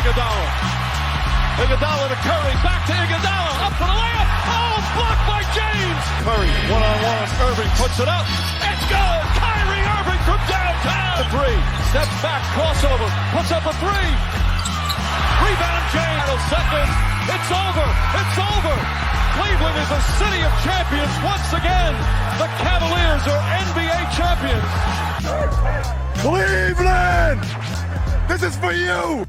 Iguodala. Iguodala to Curry, back to Iguodala, up for the layup. Oh, blocked by James. Curry, one-on-one. Irving puts it up. It's good. Kyrie Irving from downtown. The three, steps back, crossover, puts up a three. Rebound James. Second. It's over. It's over. Cleveland is a city of champions once again. The Cavaliers are NBA champions. Cleveland! This is for you!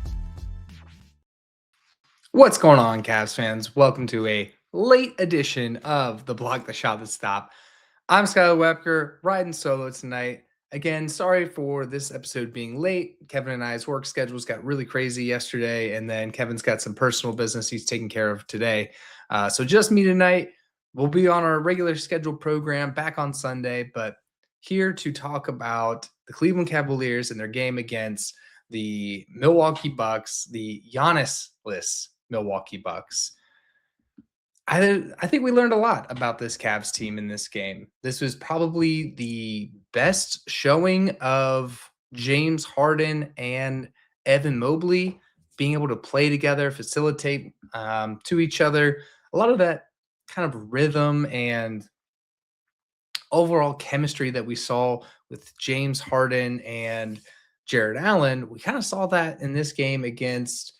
What's going on, Cavs fans? Welcome to a late edition of the Block the Shot the Stop. I'm Skylar Webker, riding solo tonight. Again, sorry for this episode being late. Kevin and I's work schedules got really crazy yesterday, and then Kevin's got some personal business he's taking care of today. So just me tonight. We'll be on our regular scheduled program back on Sunday, but here to talk about the Cleveland Cavaliers and their game against the Milwaukee Bucks, the Giannis-less Milwaukee Bucks. I think we learned a lot about this Cavs team in this game. This was probably the best showing of James Harden and Evan Mobley being able to play together, facilitate to each other. A lot of that kind of rhythm and overall chemistry that we saw with James Harden and Jared Allen, we kind of saw that in this game against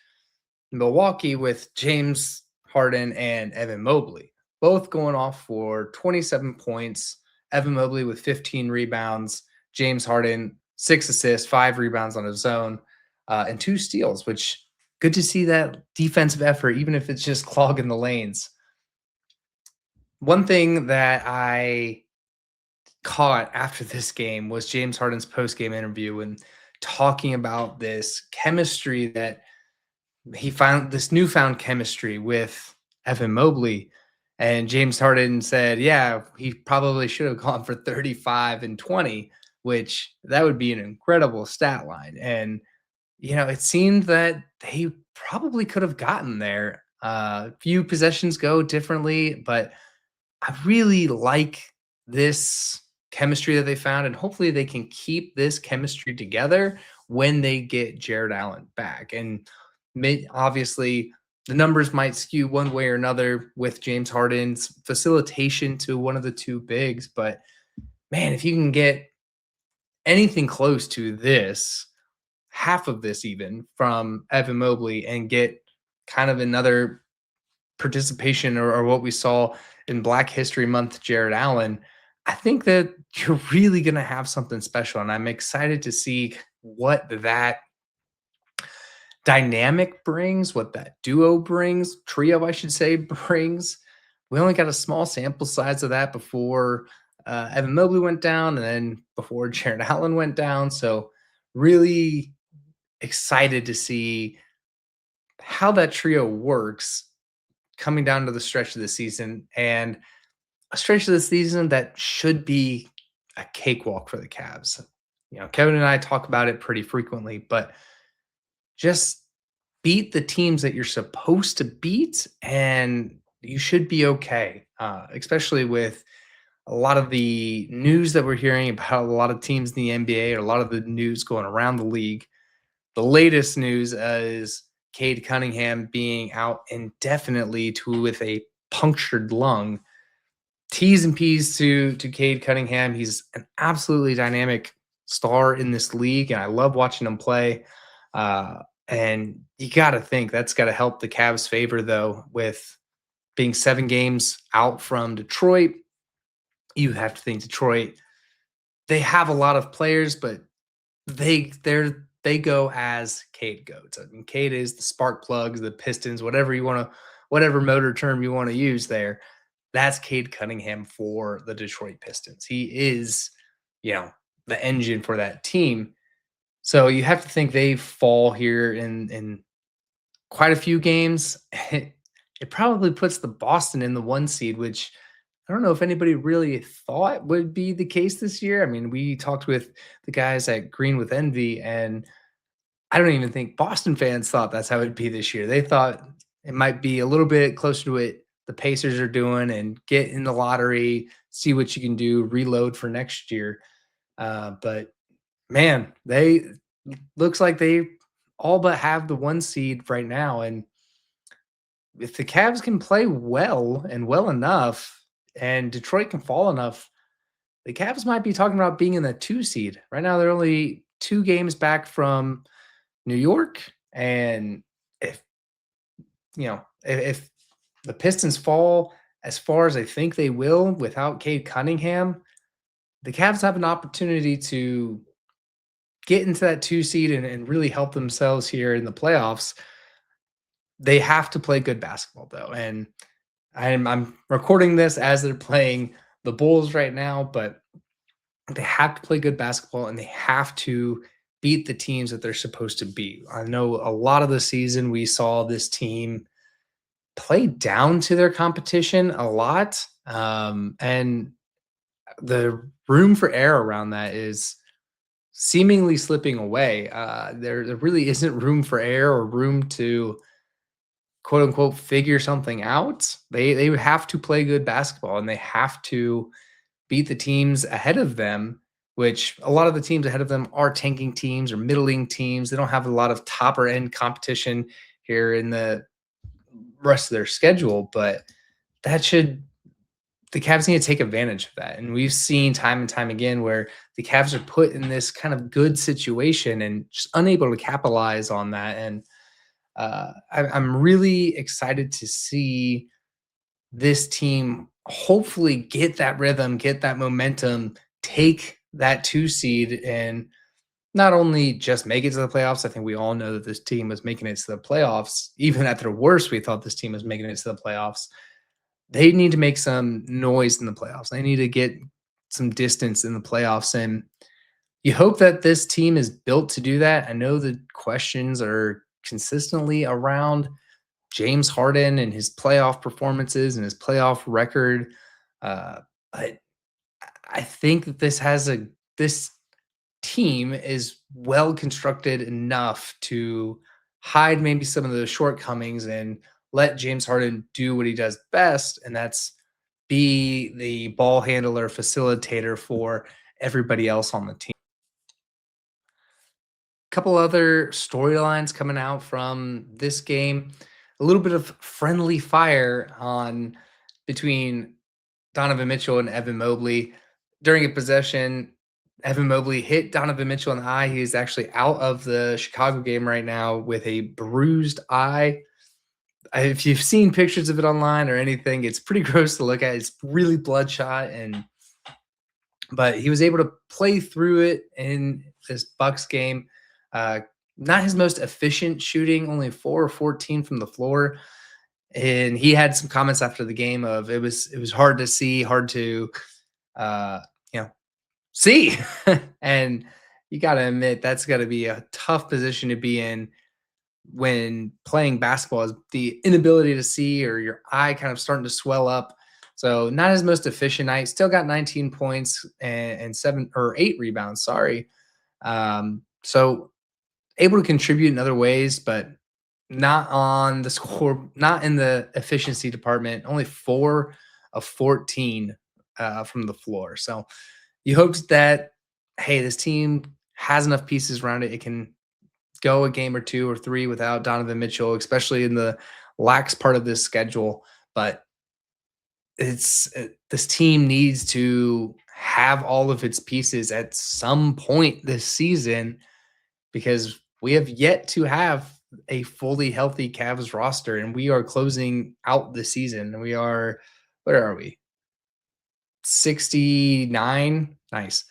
Milwaukee with James Harden and Evan Mobley, both going off for 27 points. Evan Mobley with 15 rebounds, James Harden 6 assists, 5 rebounds on his own, and 2 steals, which good to see that defensive effort, even if it's just clogging the lanes. One thing that I caught after this game was James Harden's post-game interview and talking about this chemistry that he found, this newfound chemistry with Evan Mobley. And James Harden said, yeah, he probably should have gone for 35 and 20, which that would be an incredible stat line. And, you know, it seemed that they probably could have gotten there. A few possessions go differently, but I really like this chemistry that they found, and hopefully they can keep this chemistry together when they get Jared Allen back. And obviously the numbers might skew one way or another with James Harden's facilitation to one of the two bigs, but man, if you can get anything close to this, half of this even from Evan Mobley, and get kind of another participation or what we saw in Black History Month, Jared Allen, I think that you're really going to have something special. And I'm excited to see what that dynamic brings, what that duo brings, trio, I should say, brings. We only got a small sample size of that before Evan Mobley went down and then before Jared Allen went down. So really excited to see how that trio works coming down to the stretch of the season, and a stretch of the season that should be a cakewalk for the Cavs. You know, Kevin and I talk about it pretty frequently, but just beat the teams that you're supposed to beat, and you should be okay, especially with a lot of the news that we're hearing about a lot of teams in the NBA, or a lot of the news going around the league. The latest news is Cade Cunningham being out indefinitely with a punctured lung. T's and P's to Cade Cunningham. He's an absolutely dynamic star in this league, and I love watching him play. And you got to think that's got to help the Cavs' favor, though, with being 7 games out from Detroit. You have to think Detroit, they have a lot of players, but they go as Cade goes. I mean, Cade is the spark plugs, the pistons, whatever motor term you want to use there. That's Cade Cunningham for the Detroit Pistons. He is, you know, the engine for that team. So you have to think they fall here in quite a few games. It probably puts the Boston in the 1 seed, which I don't know if anybody really thought would be the case this year. I mean, we talked with the guys at Green with Envy, and I don't even think Boston fans thought that's how it'd be this year. They thought it might be a little bit closer to what the Pacers are doing and get in the lottery, see what you can do, reload for next year. But man, looks like they all but have the 1 seed right now, and if the Cavs can play well and well enough, and Detroit can fall enough, the Cavs might be talking about being in the 2 seed. Right now, they're only 2 games back from New York, and if if the Pistons fall as far as I think they will without Cade Cunningham, the Cavs have an opportunity to get into that 2 seed and really help themselves here in the playoffs. They have to play good basketball, though, and I'm recording this as they're playing the Bulls right now, but they have to play good basketball, and they have to beat the teams that they're supposed to beat. I know a lot of the season we saw this team play down to their competition a lot, and the room for error around that is seemingly slipping away. There really isn't room for error or room to quote unquote figure something out. They would have to play good basketball, and they have to beat the teams ahead of them, which a lot of the teams ahead of them are tanking teams or middling teams. They don't have a lot of topper end competition here in the rest of their schedule, but that should the Cavs need to take advantage of that. And we've seen time and time again where the Cavs are put in this kind of good situation and just unable to capitalize on that. And I'm really excited to see this team hopefully get that rhythm, get that momentum, take that 2 seed, and not only just make it to the playoffs. I think we all know that this team was making it to the playoffs. Even at their worst, we thought this team was making it to the playoffs. They need to make some noise in the playoffs. They need to get some distance in the playoffs. And you hope that this team is built to do that. I know the questions are consistently around James Harden and his playoff performances and his playoff record. But I think that this team is well constructed enough to hide maybe some of the shortcomings and let James Harden do what he does best, and that's be the ball handler, facilitator for everybody else on the team. Couple other storylines coming out from this game. A little bit of friendly fire on between Donovan Mitchell and Evan Mobley. During a possession, Evan Mobley hit Donovan Mitchell in the eye. He is actually out of the Chicago game right now with a bruised eye. If you've seen pictures of it online or anything, it's pretty gross to look at. It's really bloodshot, but he was able to play through it in this Bucks game. Not his most efficient shooting, only 4 or 14 from the floor. And he had some comments after the game of it was hard to see, hard to see. And you got to admit that's got to be a tough position to be in when playing basketball, is the inability to see or your eye kind of starting to swell up. So not his most efficient night. Still got 19 points and 7 or 8 rebounds. Sorry. So able to contribute in other ways, but not on the score, not in the efficiency department. Only 4 of 14 from the floor. So you hoped that, hey, this team has enough pieces around it. It can go a game or 2 or 3 without Donovan Mitchell, especially in the lax part of this schedule. But this team needs to have all of its pieces at some point this season, because we have yet to have a fully healthy Cavs roster, and we are closing out the season. And we are, where are we? 69 nice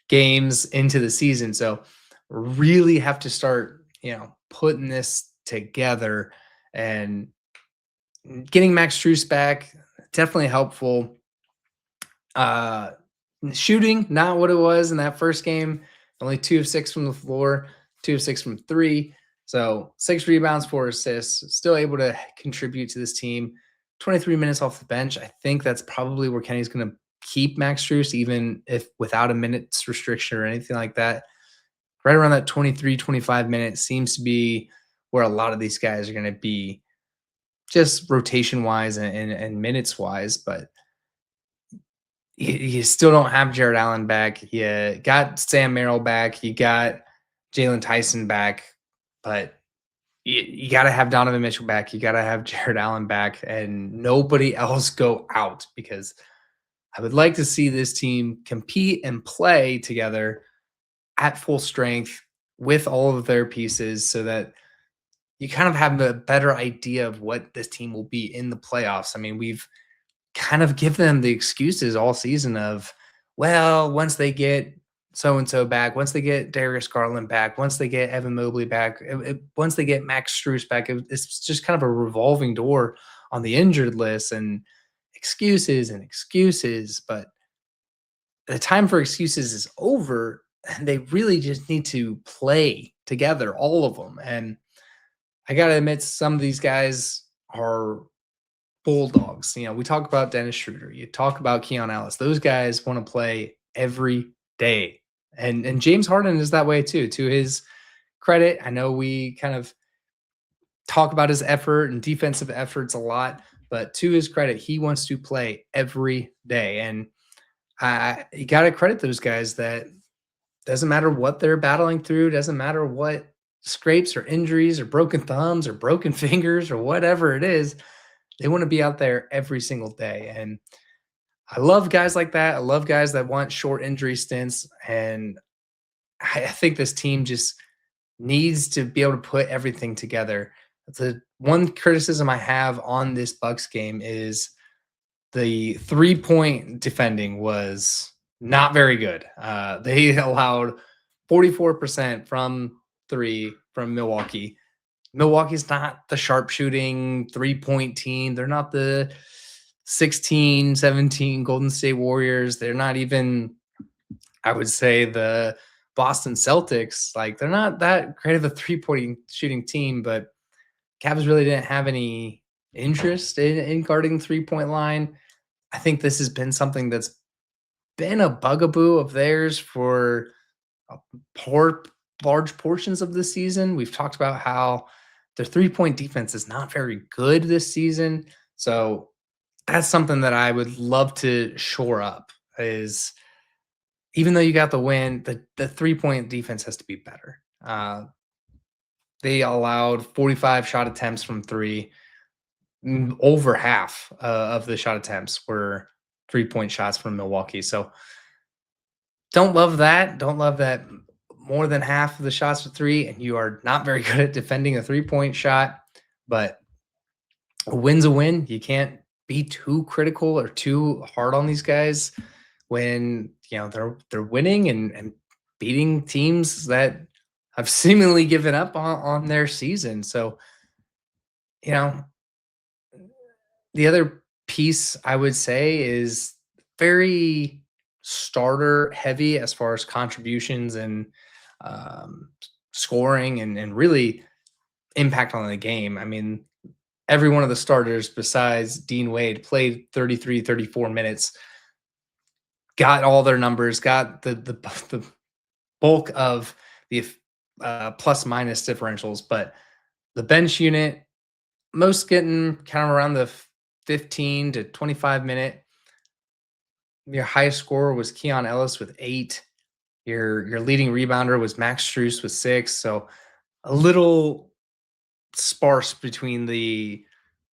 games into the season. So really have to start, putting this together, and getting Max Strus back, definitely helpful. Shooting, not what it was in that first game. Only 2 of 6 from the floor, 2 of 6 from 3. So 6 rebounds, 4 assists, still able to contribute to this team. 23 minutes off the bench. I think that's probably where Kenny's going to keep Max Strus, even if without a minutes restriction or anything like that. Right around that 23, 25 minutes seems to be where a lot of these guys are going to be, just rotation wise and minutes wise. But you still don't have Jared Allen back. You got Sam Merrill back. You got Jalen Tyson back. But you got to have Donovan Mitchell back. You got to have Jared Allen back, and nobody else go out, because I would like to see this team compete and play together at full strength with all of their pieces, so that you kind of have a better idea of what this team will be in the playoffs. I mean, we've kind of given them the excuses all season of, well, once they get so and so back, once they get Darius Garland back, once they get Evan Mobley back, once they get Max Strus back, it's just kind of a revolving door on the injured list, and excuses and excuses. But the time for excuses is over, and they really just need to play together, all of them. And I got to admit, some of these guys are bulldogs. We talk about Dennis Schroeder, you talk about Keon Ellis. Those guys want to play every day. And James Harden is that way too. To his credit, I know we kind of talk about his effort and defensive efforts a lot, but to his credit, he wants to play every day. And you got to credit those guys that doesn't matter what they're battling through, doesn't matter what scrapes or injuries or broken thumbs or broken fingers or whatever it is, they want to be out there every single day. And I love guys like that. I love guys that want short injury stints. And I think this team just needs to be able to put everything together. The one criticism I have on this Bucks game is the 3-point defending was not very good. They allowed 44% from three from Milwaukee. Milwaukee's not the sharpshooting 3-point team. They're not the 16, 17 Golden State Warriors. They're not even, I would say, the Boston Celtics. Like, they're not that great of a 3-point shooting team, but Cavs really didn't have any interest in guarding the 3-point line. I think this has been something that's been a bugaboo of theirs for large portions of the season. We've talked about how their 3-point defense is not very good this season. So that's something that I would love to shore up, is even though you got the win, the 3-point defense has to be better. They allowed 45 shot attempts from three. Over half of the shot attempts were 3-point shots from Milwaukee. So don't love that. Don't love that more than half of the shots are three, and you are not very good at defending a 3-point shot. But a win's a win. You can't be too critical or too hard on these guys when they're winning and beating teams that have seemingly given up on their season. So, the other piece I would say is very starter heavy as far as contributions and scoring and really impact on the game. I mean, every one of the starters besides Dean Wade played 33, 34 minutes, got all their numbers, got the bulk of the plus minus differentials. But the bench unit, most getting kind of around the 15 to 25 minute. Your highest scorer was Keon Ellis with 8. Your leading rebounder was Max Strus with 6. So a little sparse between the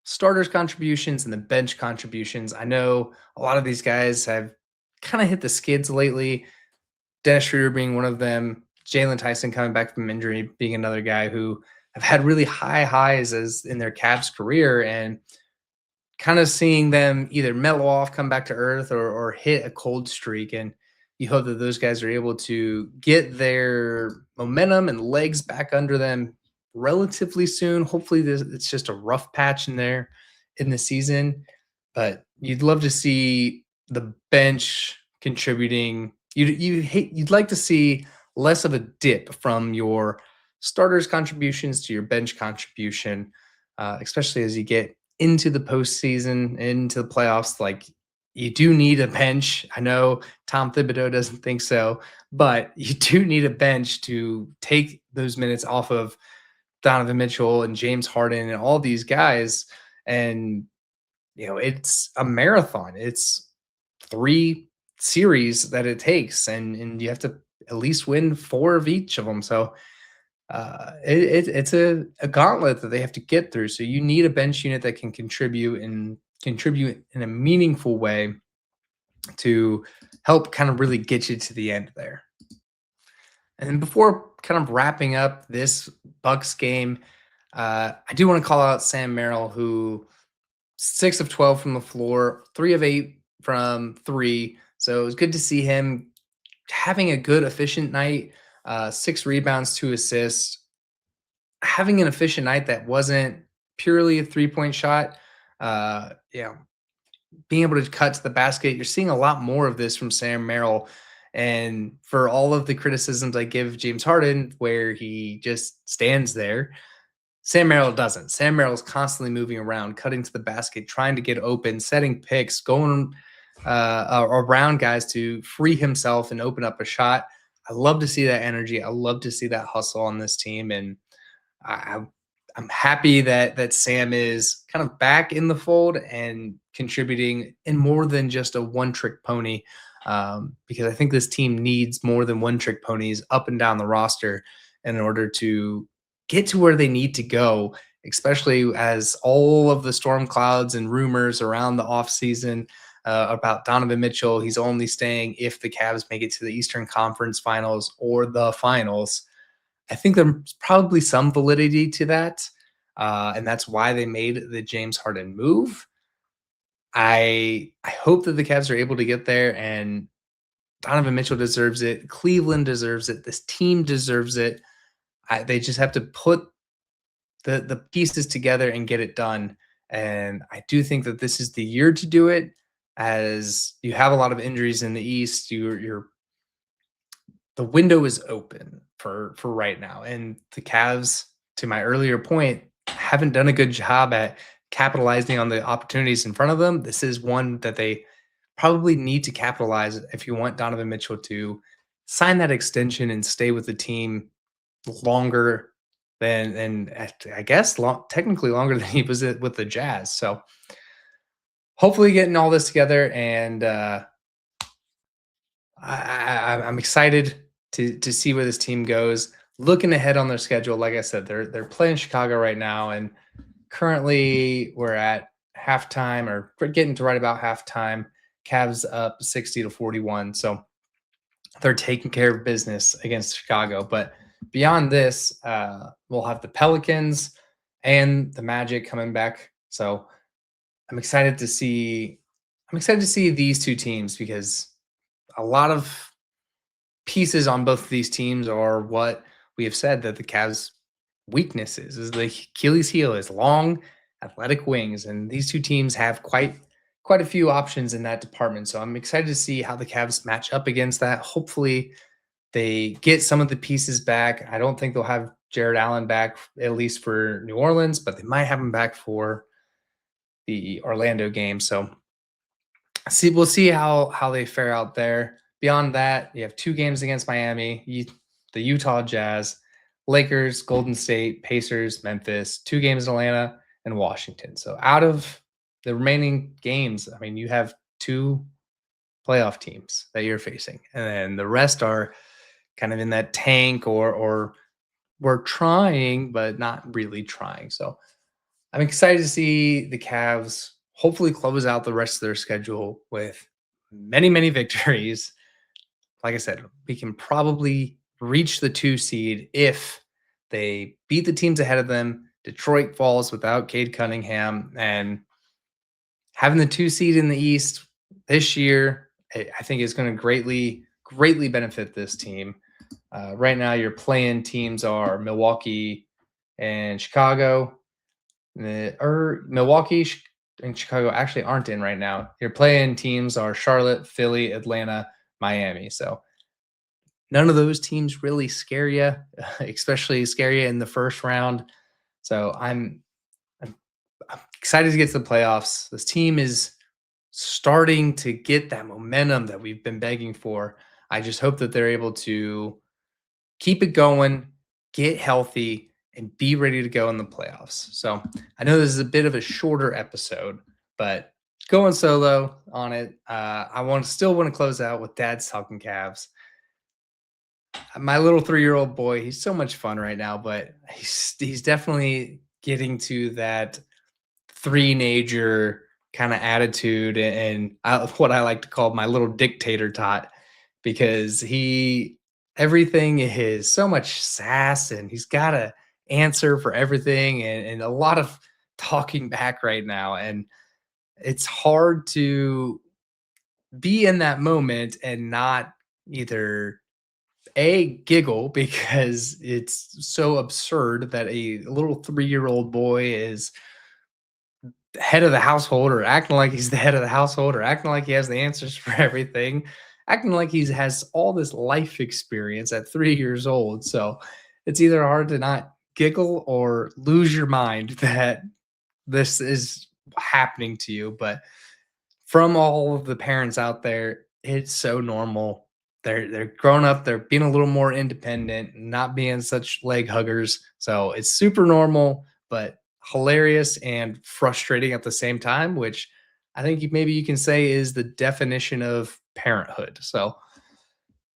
starters contributions and the bench contributions. I know a lot of these guys have kind of hit the skids lately. Dennis Schroeder being one of them. Jalen Tyson coming back from injury being another guy who have had really high highs as in their Cavs career, and kind of seeing them either mellow off, come back to earth, or hit a cold streak. And you hope that those guys are able to get their momentum and legs back under them relatively soon. Hopefully it's just a rough patch in there in the season, but you'd love to see the bench contributing. You'd like to see less of a dip from your starters contributions to your bench contribution, especially as you get into the postseason, into the playoffs. Like, you do need a bench. I know Tom Thibodeau doesn't think so, but you do need a bench to take those minutes off of Donovan Mitchell and James Harden and all these guys. And, it's a marathon. It's 3 series that it takes, and you have to at least win 4 of each of them. So It's a gauntlet that they have to get through. So you need a bench unit that can contribute in a meaningful way to help kind of really get you to the end there. And then before kind of wrapping up this Bucks game, I do want to call out Sam Merrill, who 6 of 12 from the floor, 3 of 8 from three. So it was good to see him having a good, efficient night. 6 rebounds, 2 assists, having an efficient night that wasn't purely a 3-point shot. Yeah, being able to cut to the basket. You're seeing a lot more of this from Sam Merrill. And for all of the criticisms I give James Harden, where he just stands there, Sam Merrill doesn't. Sam Merrill's constantly moving around, cutting to the basket, trying to get open, setting picks, going around guys to free himself and open up a shot. I love to see that energy. I love to see that hustle on this team, and I, I'm happy that Sam is kind of back in the fold and contributing in more than just a one-trick pony. Because I think this team needs more than one-trick ponies up and down the roster in order to get to where they need to go, especially as all of the storm clouds and rumors around the offseason about Donovan Mitchell. He's only staying if the Cavs make it to the Eastern Conference Finals or the finals. I think there's probably some validity to that. And that's why they made the James Harden move. I hope that the Cavs are able to get there, and Donovan Mitchell deserves it. Cleveland deserves it. This team deserves it. They just have to put the pieces together and get it done. And I do think that this is the year to do it, as you have a lot of injuries in the East. The window is open for right now, and the Cavs, to my earlier point, haven't done a good job at capitalizing on the opportunities in front of them. This is one that they probably need to capitalize if you want Donovan Mitchell to sign that extension and stay with the team longer than I guess technically longer than he was with the Jazz. So hopefully getting all this together, and I'm excited to see where this team goes. Looking ahead on their schedule, like I said, they're playing Chicago right now, and currently we're at halftime, or we're getting to right about halftime. Cavs up 60-41, so they're taking care of business against Chicago. But beyond this, we'll have the Pelicans and the Magic coming back. So I'm excited to see. I'm excited to see these two teams, because a lot of pieces on both of these teams are what we have said that the Cavs' weaknesses is the Achilles heel is long, athletic wings, and these two teams have quite a few options in that department. So I'm excited to see how the Cavs match up against that. Hopefully, they get some of the pieces back. I don't think they'll have Jared Allen back, at least for New Orleans, but they might have him back for the Orlando game. So we'll see how they fare out there. Beyond that, you have 2 games against Miami, the Utah Jazz, Lakers, Golden State, Pacers, Memphis, 2 games in Atlanta, and Washington. So out of the remaining games, I mean, you have 2 playoff teams that you're facing, and then the rest are kind of in that tank, or we're trying but not really trying. So I'm excited to see the Cavs hopefully close out the rest of their schedule with many victories. Like I said, we can probably reach the 2 seed if they beat the teams ahead of them. Detroit falls without Cade Cunningham, and having the 2 seed in the East this year, I think is going to greatly benefit this team. Right now, your play-in teams are Milwaukee and Chicago. Milwaukee and Chicago actually aren't in right now. Your play-in teams are Charlotte, Philly, Atlanta, Miami. So none of those teams really scare you, especially scare you in the first round. So I'm excited to get to the playoffs. This team is starting to get that momentum that we've been begging for. I just hope that they're able to keep it going, get healthy, and be ready to go in the playoffs. So I know this is a bit of a shorter episode, but going solo on it, I still want to close out with Dad's Talking Cavs. My little 3-year-old boy, he's so much fun right now, but he's definitely getting to that three-nager kind of attitude and what I like to call my little dictator tot because he everything is so much sass and he's got to answer for everything and a lot of talking back right now. And it's hard to be in that moment and not either a giggle because it's so absurd that a little 3-year-old boy is the head of the household or acting like he's the head of the household or acting like he has the answers for everything, acting like he has all this life experience at 3 years old. So it's either hard to not giggle or lose your mind that this is happening to you. But from all of the parents out there, it's so normal. They're grown up, they're being a little more independent, not being such leg huggers. So it's super normal, but hilarious and frustrating at the same time, which I think maybe you can say is the definition of parenthood. So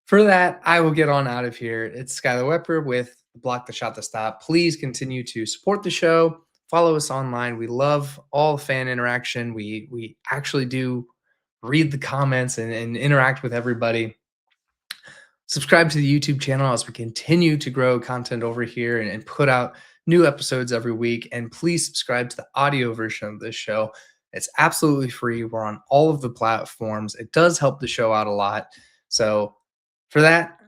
for that, I will get on out of here. It's Skylar Wepper with Block the Shot to Stop. Please continue to support the show. Follow us online. We love all fan interaction. We actually do read the comments and interact with everybody. Subscribe to the YouTube channel as we continue to grow content over here and put out new episodes every week. And please subscribe to the audio version of this show. It's absolutely free. We're on all of the platforms. It does help the show out a lot. So for that,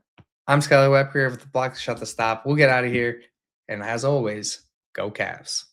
I'm Skylar Webb here with the Block the Shot to Stop. We'll get out of here. And as always, go Cavs.